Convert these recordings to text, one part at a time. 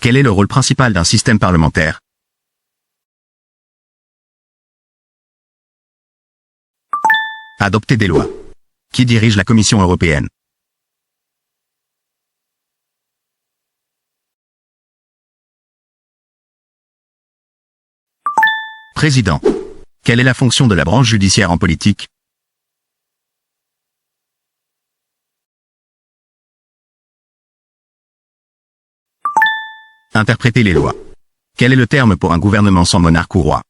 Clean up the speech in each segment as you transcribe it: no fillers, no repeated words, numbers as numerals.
Quel est le rôle principal d'un système parlementaire? Adopter des lois. Qui dirige la Commission européenne? Président. Quelle est la fonction de la branche judiciaire en politique? Interpréter les lois. Quel est le terme pour un gouvernement sans monarque ou roi?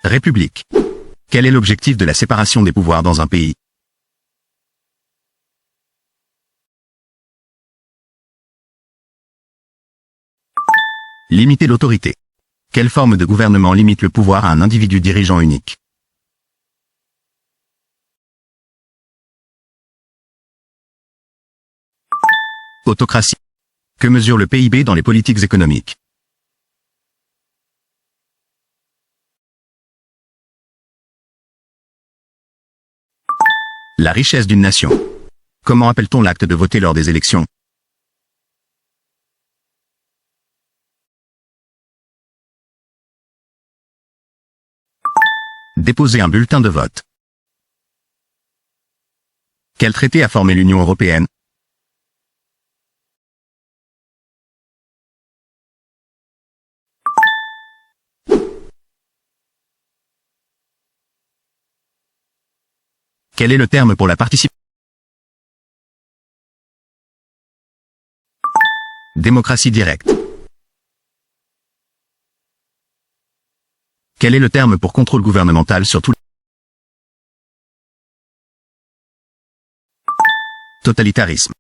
République. Quel est l'objectif de la séparation des pouvoirs dans un pays? Limiter l'autorité. Quelle forme de gouvernement limite le pouvoir à un individu dirigeant unique? Autocratie. Que mesure le PIB dans les politiques économiques? La richesse d'une nation. Comment appelle-t-on l'acte de voter lors des élections? Déposer un bulletin de vote. Quel traité a formé l'Union européenne? Quel est le terme pour la participation? Démocratie directe. Quel est le terme pour contrôle gouvernemental sur tout le... Totalitarisme.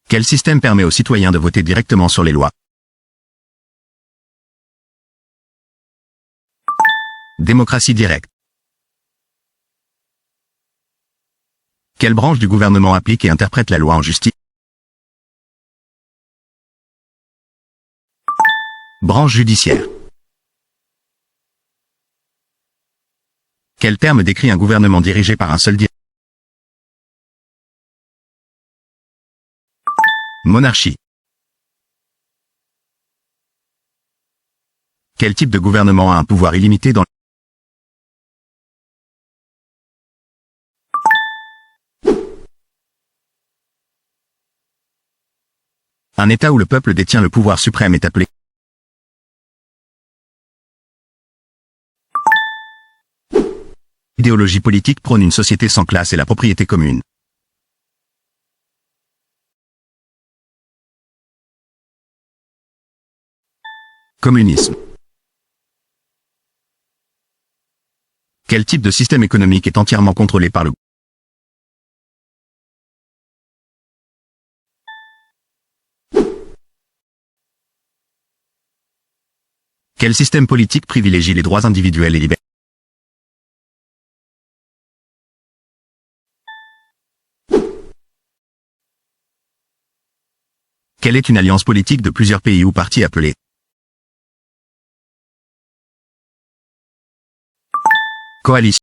Quel système permet aux citoyens de voter directement sur les lois? Démocratie directe. Quelle branche du gouvernement applique et interprète la loi en justice? Branche judiciaire. Quel terme décrit un gouvernement dirigé par un seul dirigeant? Monarchie. Quel type de gouvernement a un pouvoir illimité dans... Un État où le peuple détient le pouvoir suprême est appelé... L'idéologie politique prône une société sans classe et la propriété commune. Communisme. Quel type de système économique est entièrement contrôlé par le... Quel système politique privilégie les droits individuels et libertés? Quelle est une alliance politique de plusieurs pays ou partis appelée? Coalition.